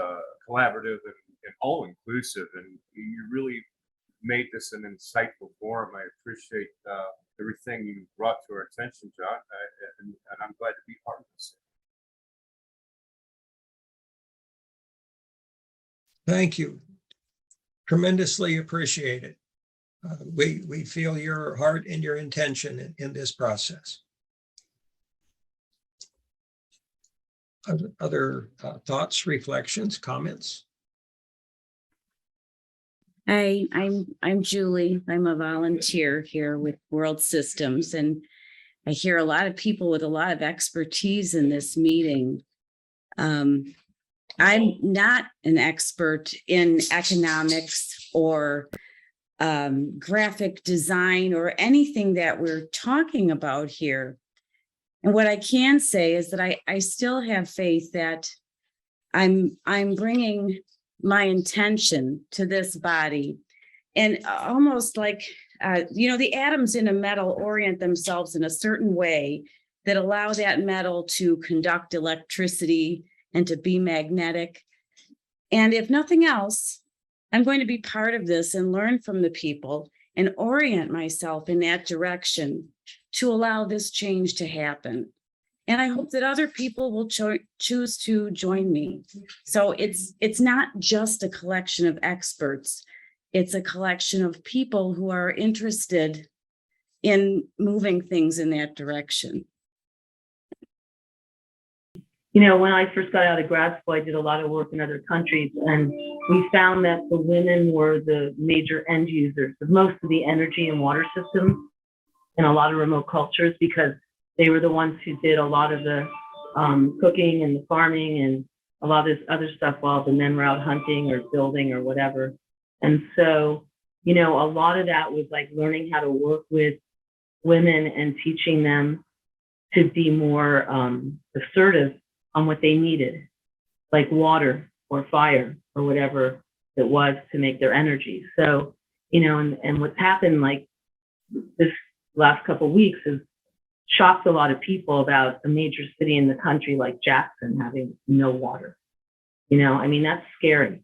collaborative and all inclusive, and you really made this an insightful forum. I appreciate everything you brought to our attention, John, and I'm glad to be part of this. Thank you. Tremendously appreciate it. We feel your heart and your intention in this process. Other thoughts, reflections, comments? Hi, I'm Julie. I'm a volunteer here with World Systems, and I hear a lot of people with a lot of expertise in this meeting. I'm not an expert in economics or graphic design or anything that we're talking about here. And what I can say is that I still have faith that I'm bringing my intention to this body, and almost like, the atoms in a metal orient themselves in a certain way that allow that metal to conduct electricity and to be magnetic. And if nothing else, I'm going to be part of this and learn from the people and orient myself in that direction to allow this change to happen. And I hope that other people will choose to join me. So it's not just a collection of experts. It's a collection of people who are interested in moving things in that direction. When I first got out of grad school, I did a lot of work in other countries, and we found that the women were the major end users of most of the energy and water systems in a lot of remote cultures, because they were the ones who did a lot of the cooking and the farming and a lot of this other stuff while the men were out hunting or building or whatever. And so, a lot of that was like learning how to work with women and teaching them to be more assertive on what they needed, like water or fire or whatever it was to make their energy. So, and what's happened like this last couple of weeks is shocked a lot of people about a major city in the country like Jackson having no water. That's scary.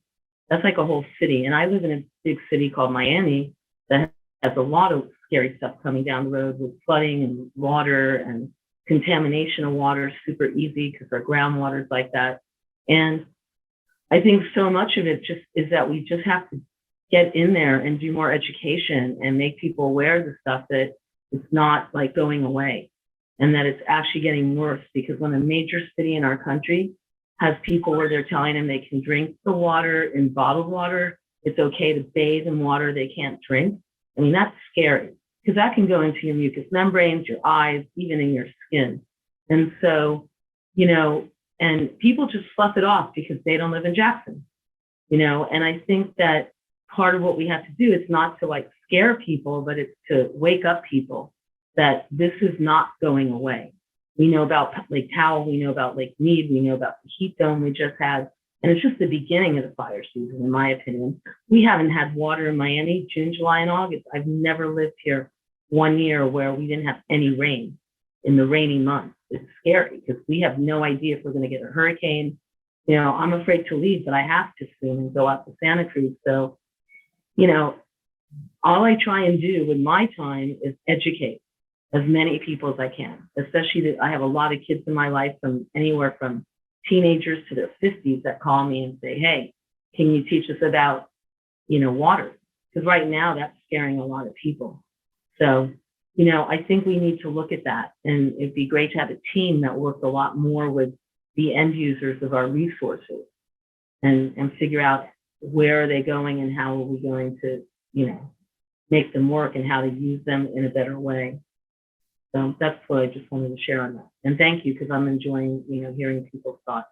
That's like a whole city. And I live in a big city called Miami that has a lot of scary stuff coming down the road with flooding and water and contamination of water, super easy because our groundwater is like that. And I think so much of it just is that we just have to get in there and do more education and make people aware of the stuff that it's not like going away and that it's actually getting worse, because when a major city in our country has people where they're telling them they can drink the water in bottled water, it's okay to bathe in water they can't drink. That's scary. because that can go into your mucous membranes, your eyes, even in your skin. And so, and people just slough it off because they don't live in Jackson, and I think that part of what we have to do is not to like scare people, but it's to wake up people that this is not going away. We know about Lake Powell, we know about Lake Mead, we know about the heat dome we just had, and it's just the beginning of the fire season, in my opinion. We haven't had water in Miami June, July, and August. I've never lived here 1 year where we didn't have any rain in the rainy months. It's scary because we have no idea if we're going to get a hurricane. I'm afraid to leave, but I have to soon and go out to Santa Cruz. So, all I try and do with my time is educate as many people as I can, especially that I have a lot of kids in my life from anywhere from teenagers to their 50s that call me and say, hey, can you teach us about, water? Because right now that's scaring a lot of people. So, I think we need to look at that, and it'd be great to have a team that worked a lot more with the end users of our resources and figure out where are they going and how are we going to, make them work and how to use them in a better way. So that's what I just wanted to share on that. And thank you, because I'm enjoying, hearing people's thoughts.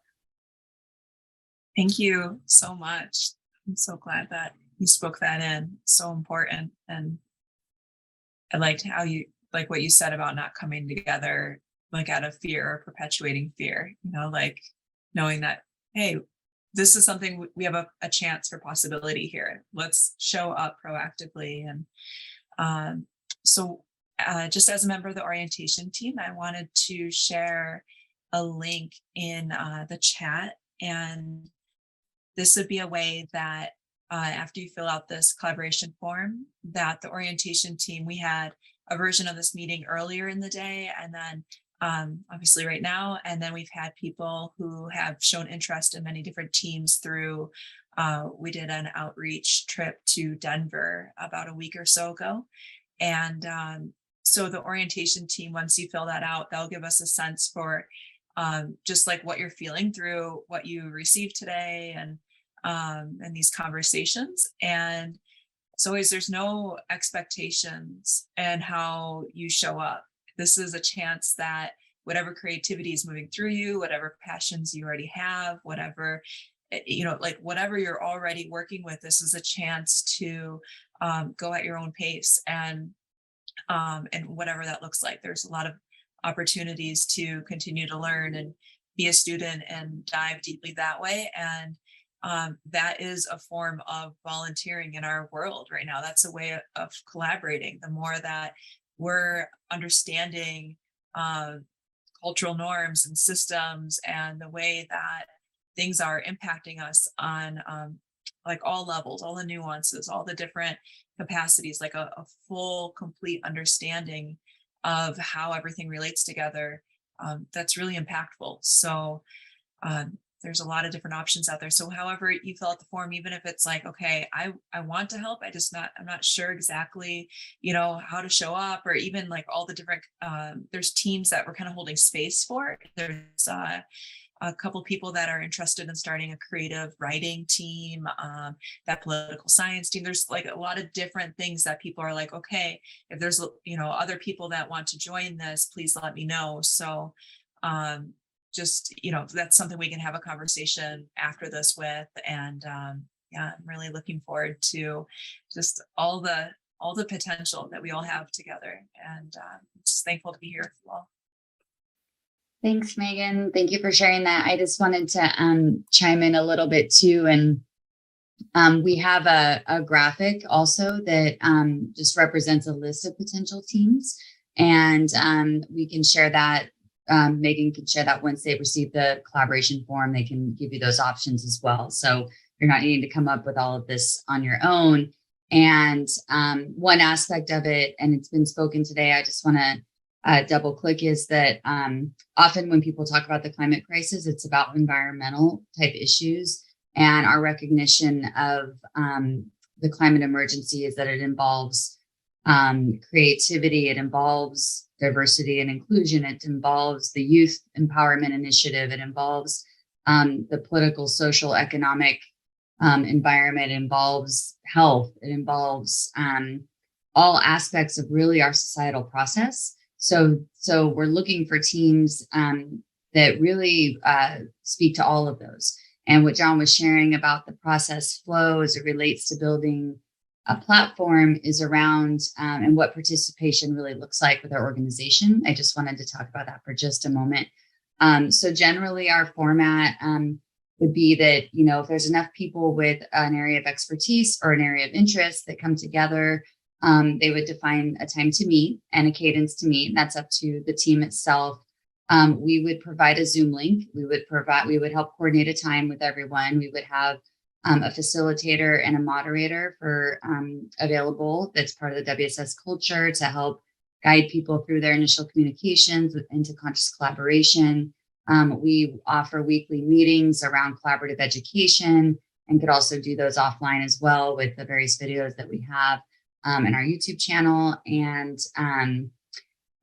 Thank you so much. I'm so glad that you spoke that in. So important. And I liked how what you said about not coming together, like out of fear or perpetuating fear, like knowing that, hey, this is something we have a chance for possibility here. Let's show up proactively. And so just as a member of the orientation team, I wanted to share a link in the chat. And this would be a way that after you fill out this collaboration form, that the orientation team, we had a version of this meeting earlier in the day, and then obviously right now, and then we've had people who have shown interest in many different teams through, we did an outreach trip to Denver about a week or so ago. And so the orientation team, once you fill that out, they'll give us a sense for just like what you're feeling through what you received today and these conversations. And as always, there's no expectations and how you show up. This is a chance that whatever creativity is moving through you, whatever passions you already have, whatever, whatever you're already working with, this is a chance to go at your own pace and whatever that looks like. There's a lot of opportunities to continue to learn and be a student and dive deeply that way. And that is a form of volunteering in our world right now. That's a way of collaborating. The more that we're understanding cultural norms and systems and the way that things are impacting us on like all levels, all the nuances, all the different capacities, like a full, complete understanding of how everything relates together, that's really impactful. So there's a lot of different options out there. So however you fill out the form, even if it's like, okay, I want to help, I'm not sure exactly, how to show up, or even like all the different, there's teams that we're kind of holding space for. There's a couple people that are interested in starting a creative writing team, that political science team. There's like a lot of different things that people are like, okay, if there's, other people that want to join this, please let me know. So, just, that's something we can have a conversation after this with. And yeah, I'm really looking forward to just all the potential that we all have together. And just thankful to be here with you all. Thanks, Megan. Thank you for sharing that. I just wanted to chime in a little bit too. And we have a graphic also that just represents a list of potential teams. And we can share that. Megan can share that once they receive the collaboration form. They can give you those options as well. So you're not needing to come up with all of this on your own. And one aspect of it, and it's been spoken today, I just want to double click, is that often when people talk about the climate crisis, it's about environmental type issues. And our recognition of the climate emergency is that it involves creativity, it involves diversity and inclusion, it involves the youth empowerment initiative, it involves the political, social, economic environment, it involves health, it involves all aspects of really our societal process. So we're looking for teams that really speak to all of those. And what John was sharing about the process flow as it relates to building a platform is around and what participation really looks like with our organization. I just wanted to talk about that for just a moment. So generally our format would be that, if there's enough people with an area of expertise or an area of interest that come together, they would define a time to meet and a cadence to meet. And that's up to the team itself. We would provide a Zoom link. We would help coordinate a time with everyone. We would have a facilitator and a moderator for available that's part of the WSS culture to help guide people through their initial communications into conscious collaboration. We offer weekly meetings around collaborative education and could also do those offline as well with the various videos that we have in our YouTube channel.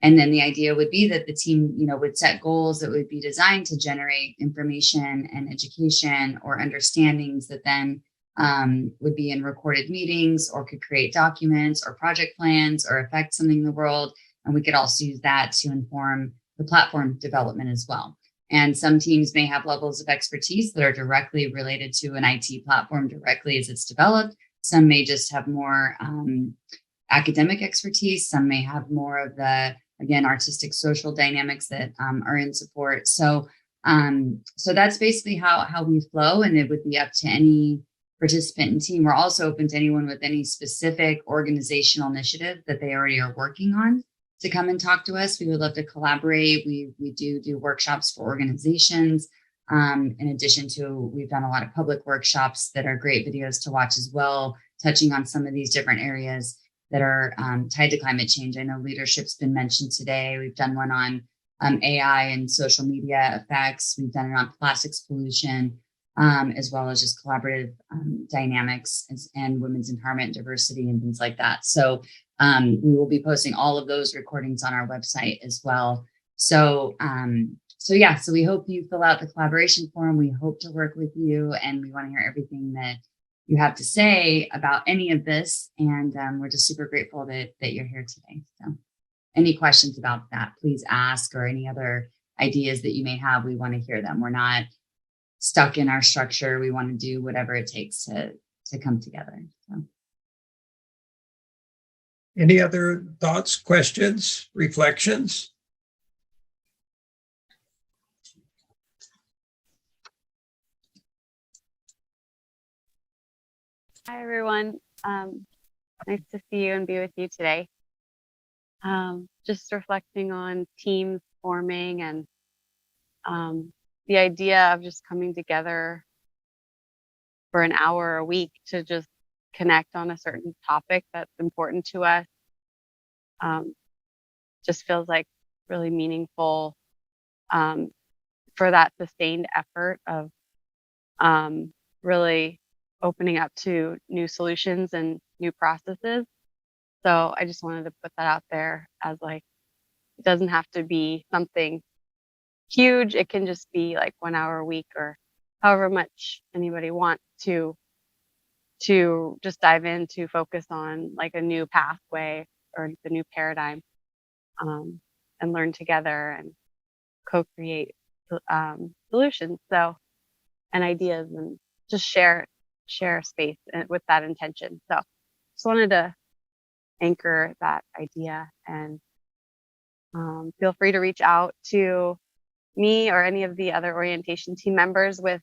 And then the idea would be that the team, would set goals that would be designed to generate information and education or understandings that then would be in recorded meetings or could create documents or project plans or affect something in the world. And we could also use that to inform the platform development as well. And some teams may have levels of expertise that are directly related to an IT platform directly as it's developed. Some may just have more academic expertise. Some may have more of the, again, artistic social dynamics that are in support. So that's basically how we flow, and it would be up to any participant and team. We're also open to anyone with any specific organizational initiative that they already are working on to come and talk to us. We would love to collaborate. We do workshops for organizations. In addition to, we've done a lot of public workshops that are great videos to watch as well, touching on some of these different areas that are tied to climate change. I know leadership's been mentioned today. We've done one on AI and social media effects. We've done it on plastics pollution, as well as just collaborative dynamics and women's empowerment, diversity, and things like that. So we will be posting all of those recordings on our website as well. So we hope you fill out the collaboration form. We hope to work with you, and we want to hear everything that you have to say about any of this. And we're just super grateful that you're here today. So any questions about that, please ask, or any other ideas that you may have. We want to hear them. We're not stuck in our structure. We want to do whatever it takes to come together. So. Any other thoughts, questions, reflections? Hi, everyone. Nice to see you and be with you today. Just reflecting on teams forming and the idea of just coming together for an hour a week to just connect on a certain topic that's important to us. Just feels like really meaningful for that sustained effort of really opening up to new solutions and new processes. So I just wanted to put that out there as it doesn't have to be something huge. It can just be like 1 hour a week or however much anybody wants to just dive in to focus on a new pathway or the new paradigm, and learn together and co-create solutions. So, and ideas, and just share space with that intention. So just wanted to anchor that idea, and feel free to reach out to me or any of the other orientation team members with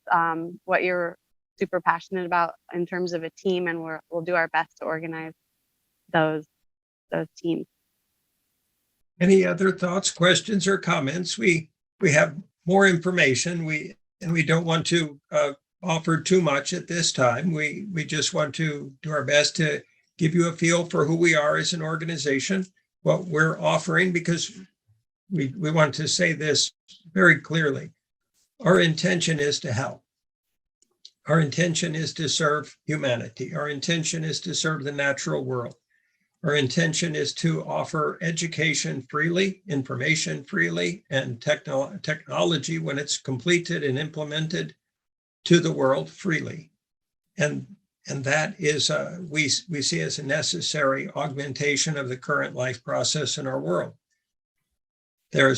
what you're super passionate about in terms of a team, and we'll do our best to organize those teams. Any other thoughts, questions, or comments? We have more information. We don't want to offer too much at this time. We just want to do our best to give you a feel for who we are as an organization, what we're offering, because we want to say this very clearly. Our intention is to help. Our intention is to serve humanity. Our intention is to serve the natural world. Our intention is to offer education freely, information freely, and technology, when it's completed and implemented, to the world freely. And And that is, we see as a necessary augmentation of the current life process in our world. There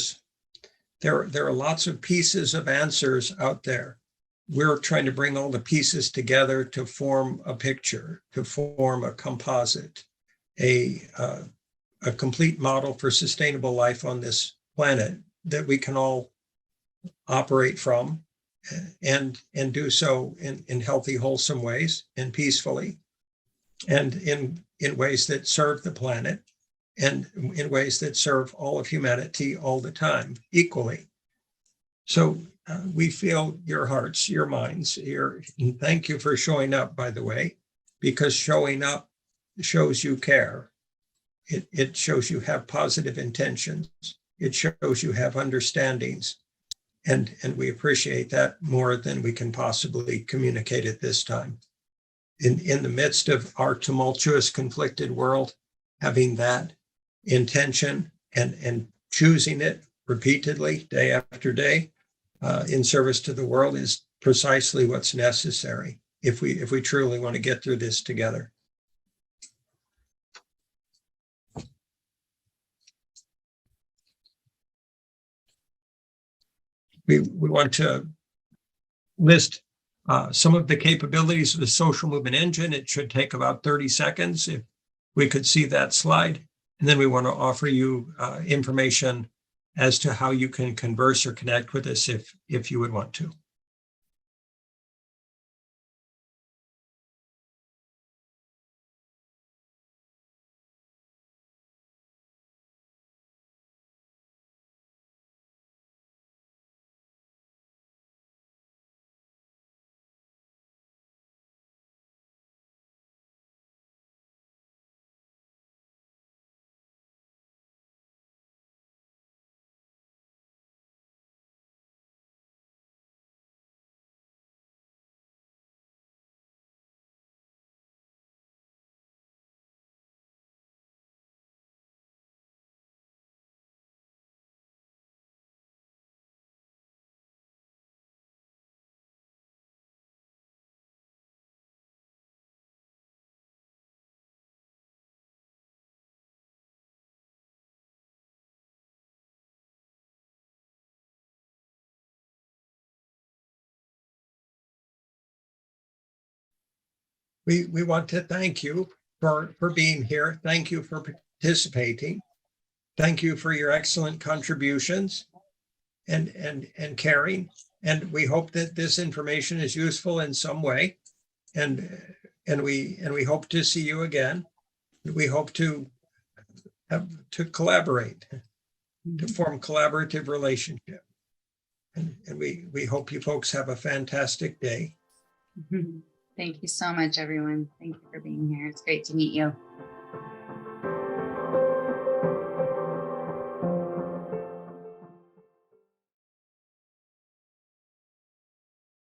are lots of pieces of answers out there. We're trying to bring all the pieces together to form a picture, to form a composite, a complete model for sustainable life on this planet that we can all operate from and do so in healthy, wholesome ways and peacefully, and in ways that serve the planet and in ways that serve all of humanity all the time equally. So we feel your hearts, your minds, and thank you for showing up, by the way, because showing up shows you care. It shows you have positive intentions. It shows you have understandings. And we appreciate that more than we can possibly communicate at this time. In the midst of our tumultuous, conflicted world, having that intention and choosing it repeatedly, day after day, in service to the world is precisely what's necessary if we truly want to get through this together. We want to list some of the capabilities of the social movement engine. It should take about 30 seconds if we could see that slide. And then we want to offer you information as to how you can converse or connect with us if you would want to. We want to thank you for being here. Thank you for participating. Thank you for your excellent contributions and caring. And we hope that this information is useful in some way. And we hope to see you again. We hope to collaborate, to form collaborative relationship. And we hope you folks have a fantastic day. Thank you so much, everyone. Thank you for being here. It's great to meet you.